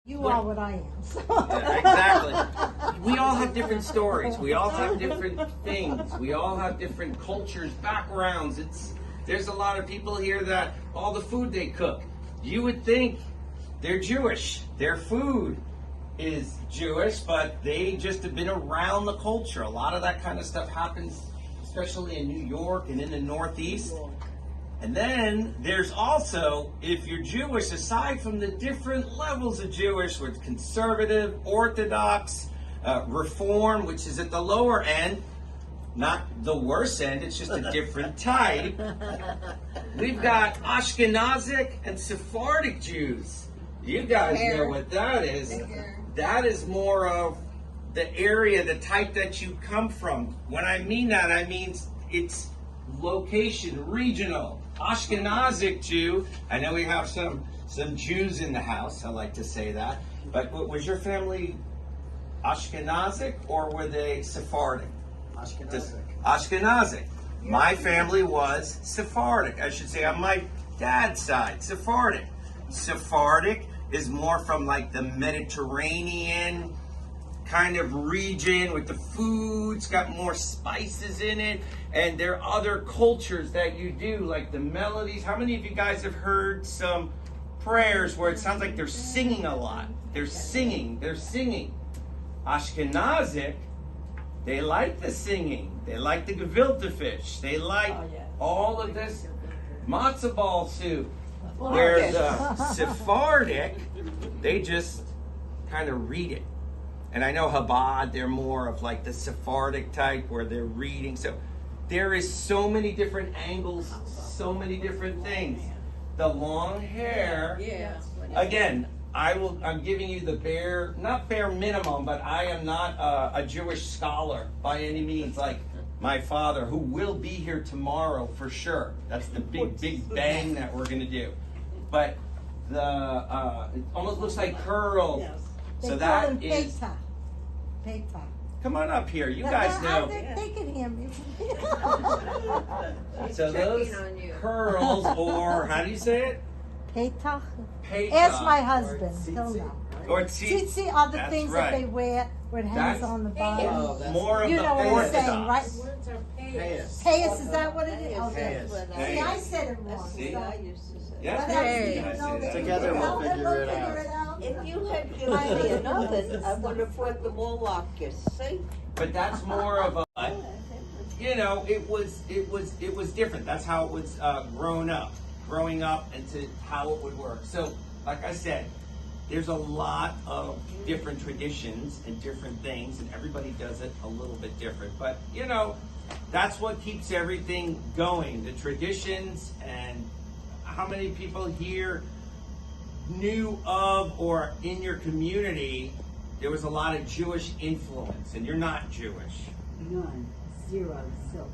You are what I am. So. Yeah, exactly. We all have different stories. We all have different things. We all have different cultures, backgrounds. There's a lot of people here that all the food they cook, you would think they're Jewish. Their food is Jewish, but they just have been around the culture. A lot of that kind of stuff happens, especially in New York and in the Northeast. And then there's also, if you're Jewish, aside from the different levels of Jewish, with conservative, Orthodox, Reform, which is at the lower end, not the worst end, it's just a different type. We've got Ashkenazic and Sephardic Jews. You guys know what that is. That is more of the area, the type that you come from. When I mean that, I mean it's location, regional. Ashkenazic Jew. I know we have some Jews in the house. I like to say that. But was your family Ashkenazic or were they Sephardic? Ashkenazic. Ashkenazic. My family was Sephardic. I should say on my dad's side, Sephardic. Sephardic is more from like the Mediterranean kind of region with the food. It's got more spices in it, and there are other cultures that you do, like the melodies. How many of you guys have heard some prayers where it sounds like they're singing a lot? They're singing. Ashkenazic, they like the singing. They like the gefilte fish. They like all of this matzo ball soup. Where the Sephardic, they just kind of read it. And I know Chabad, they're more of like the Sephardic type where they're reading. So there is so many different angles, so many different things. The long hair, again, I'm giving you the not bare minimum, but I am not a Jewish scholar by any means, like my father, who will be here tomorrow for sure. That's the big bang that we're gonna do. But it almost looks like curls. They So call that them is. Peta. Come on up here. You guys know. They can hear me. So those curls, or how do you say it? Peta. Peta. Ask my husband. He'll know. Or Tzitzi are the things that they wear where it hangs on the bottom. More of You the know what I'm saying, Orthodox. right? Payas. Payas, is that what it is? Okay. Payas. See, I said it wrong. See? Yeah. Yeah. Together we'll figure it out. If you had given me another, I would have put them all like you. See? But that's more of a, you know, it was different. That's how it was growing up into how it would work. So, like I said, there's a lot of different traditions and different things, and everybody does it a little bit different. But, you know, that's what keeps everything going, the traditions. And how many people here knew of, or in your community, there was a lot of Jewish influence, and you're not Jewish? None. Zero. Zilch.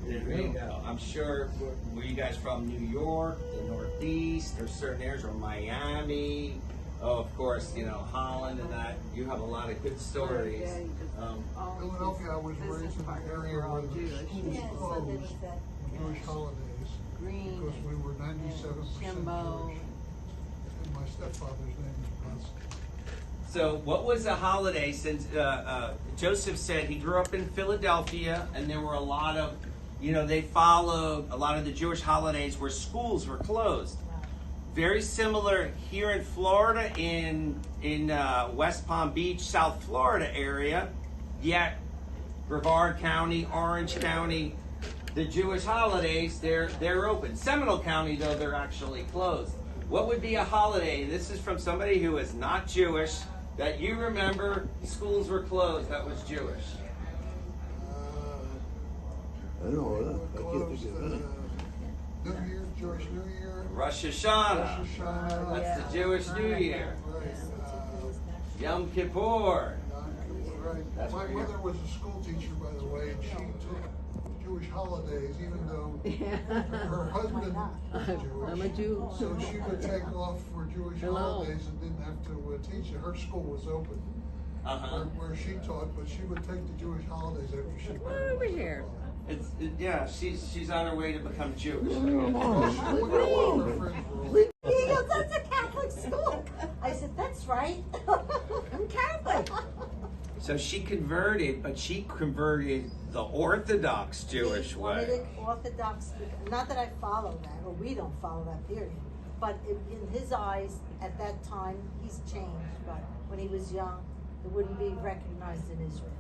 There you go. I'm sure, were you guys from New York, the Northeast? There's certain areas, or Miami. Oh, of course, you know, Holland and that. You have a lot of good stories. Philadelphia, I was raised in an area where the schools closed on Jewish holidays because we were 97% Jewish. And my stepfather's name is Bronson. So what was a holiday, since Joseph said he grew up in Philadelphia, and there were a lot of, you know, they followed a lot of the Jewish holidays where schools were closed. Very similar here in Florida, in West Palm Beach, South Florida area, yet Brevard County, Orange County, the Jewish holidays, they're open. Seminole County, though, they're actually closed. What would be a holiday? This is from somebody who is not Jewish, that you remember schools were closed, that was Jewish. I know that. I can't think of that. New Year, Jewish New Year. Rosh Hashanah. Rosh Hashanah. That's the Jewish New Year. Right. Yom Kippur. Right. That's My where you're- mother was a school teacher, by the way, and she took Jewish holidays, even though her husband was Jewish. I'm a Jew. So she would take off for Jewish holidays and didn't have to teach it. Her school was open, where she taught, but she would take the Jewish holidays after she learned. Over here. Yeah, she's on her way to become Jewish. Look at all her friends were all- He goes, that's a Catholic school. right? I'm Catholic. So she converted, but she converted the Orthodox Jewish He way. wanted it Orthodox, not that I follow that, or we don't follow that period, but in his eyes, at that time, he's changed, but when he was young, it wouldn't be recognized in Israel.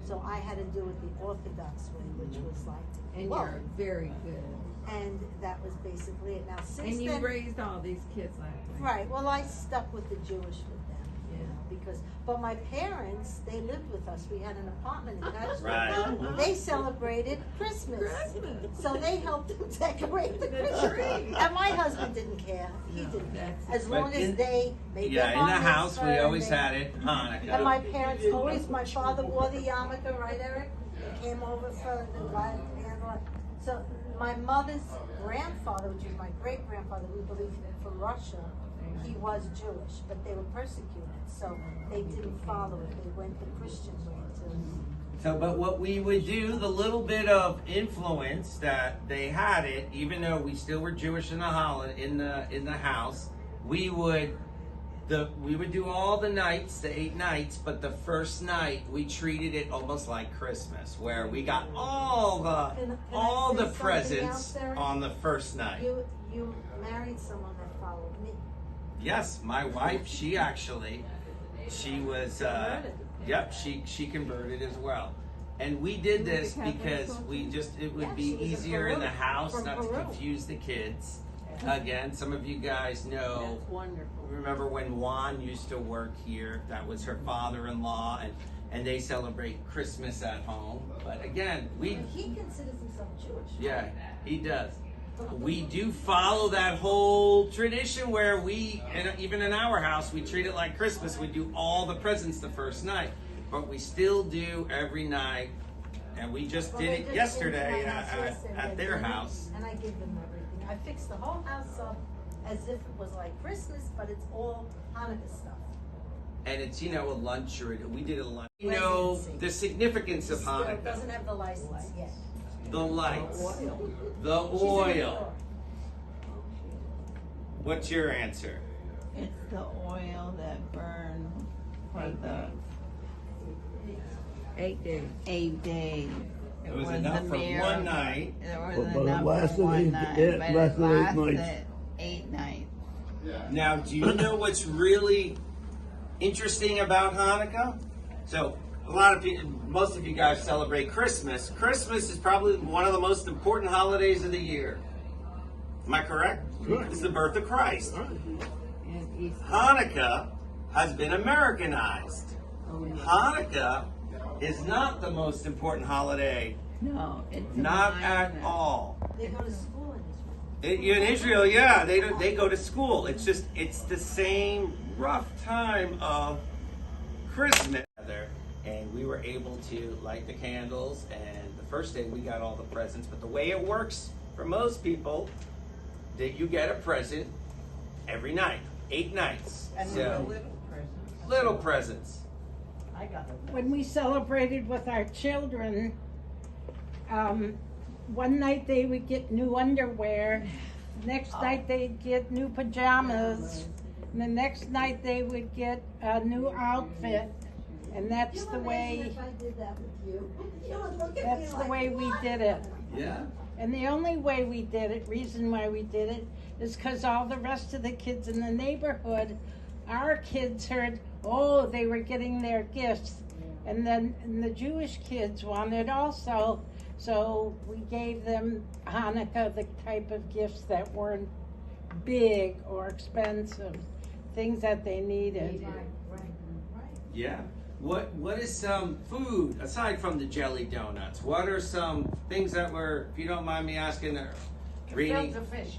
So I had to do it the Orthodox way, which was like, And whoa. you're very good. And that was basically it. Now, since And you then, raised all these kids like that. right, well, I stuck with the Jewish with them, you know, because, but my parents, they lived with us. We had an apartment in Nashville. Right. They celebrated Christmas. So they helped them decorate the Christmas tree. And my husband didn't care. He didn't care. As But long as in- they made Yeah, their in the bar house we mitzvah always and had it And my Hanukkah. parents always, my father wore the yarmulke, right, Eric? He came over for the light candle. So my mother's grandfather, which was my great grandfather, we believe from Russia, he was Jewish, but they were persecuted, so they didn't follow it. They went the Christian way too. So, but what we would do, the little bit of influence that they had it, even though we still were Jewish in the house, we would do all the nights, the 8 nights, but the first night we treated it almost like Christmas, where we got all Can the I say something presents else, Eric? on the first night. You married someone that followed me. Yes, my wife, she was, yep, she converted as well. And we did this because it would be Yeah, she was a easier in the Peru, house from not to Peru. confuse the kids. Again, some of you guys know, That's wonderful. remember when Juan used to work here, that was her father-in-law, and they celebrate Christmas at home. But again, He considers himself Jewish. yeah, he does. We do follow that whole tradition where even in our house, we treat it like Christmas. We do all the presents the first night, but we still do every night. And we just did it yesterday at their house. And I give them everything. I fixed the whole house up as if it was like Christmas, but it's all Hanukkah stuff. And it's, a lunch, or we did a lunch. The significance of Still Hanukkah. doesn't have the license yet. The lights. The She's in New oil. York. What's your answer? It's the oil that burned for the 8 days. 8 days. It was the enough for mirror. one night. It was But it enough lasted for one eight- night, it but lasted 8 it nights. lasted 8 nights. Now, do you know what's really interesting about Hanukkah? So, most of you guys celebrate Christmas. Christmas is probably one of the most important holidays of the year. Am I correct? It's the birth of Christ. And Easter. Hanukkah has been Americanized. Hanukkah is not the most important holiday, No, it's not a at minor. all. They go to school in Israel. In Israel, yeah, they go to school. It's the same rough time of Christmas. And we were able to light the candles, and the first day we got all the presents. But the way it works for most people, that you get a present every night, 8 nights. And So little presents. I got them. When we celebrated with our children, one night they would get new underwear, next night they'd get new pajamas, and the next night they would get a new outfit, and that's the way, If I did that with you, you would look at me that's the like, way we "What?" did it. Yeah. And the only way we did it, reason why we did it, is because all the rest of the kids in the neighborhood, our kids heard, oh, they were getting their gifts. And then the Jewish kids wanted also, so we gave them Hanukkah, the type of gifts that weren't big or expensive, things that they needed. Yeah. What is some food aside from the jelly donuts? What are some things that were, if you don't mind me asking, Rini? fish.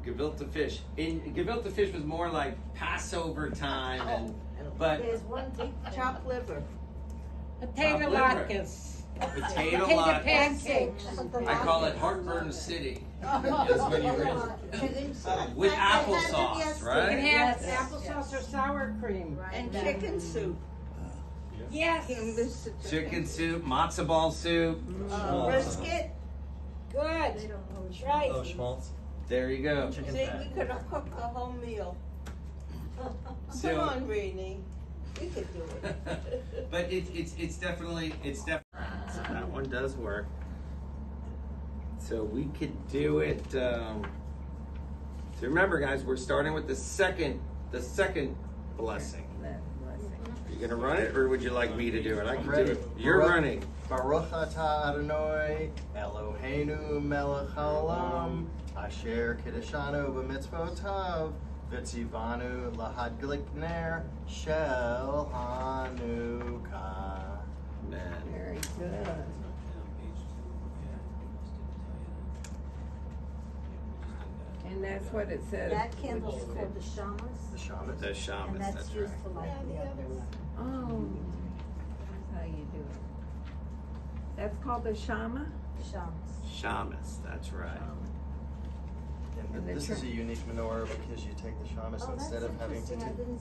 Gefilte fish. Gefilte fish was more like Passover time, but There's one big Chopped liver. Potato liver. latkes. potato Potato latkes. pancakes. I call it Heartburn City. That's when you with applesauce, You can right? have applesauce or sour cream. And chicken soup. Yes. Chicken soup, matzo ball soup. Brisket. Good. Right. Oh, schmaltz. There you go. See, we could have cooked the whole meal. So- Come on, Rainey. We could do it. But it's definitely so that one does work. So we could do it. So remember, guys, we're starting with the second blessing. That blessing. Are you gonna run it, or would you like me to do it? I can do ready. it. You're Baruch- running. Baruch atah Adonai Eloheinu melech haolam asher kiddushanu b'mitzvotav v'tzivanu lahadlik ner shel Hanukkah. Man. Very good. And that's what it says. That candle's called the shamas, The shaman. The and shaman. that's That's used right. for like the other one. Oh, that's how you do it. That's called the shama? Shamas. Shamus. That's right. And And the this tr- is a unique menorah because you take the shamus Oh, that's instead of having to interesting. I do didn't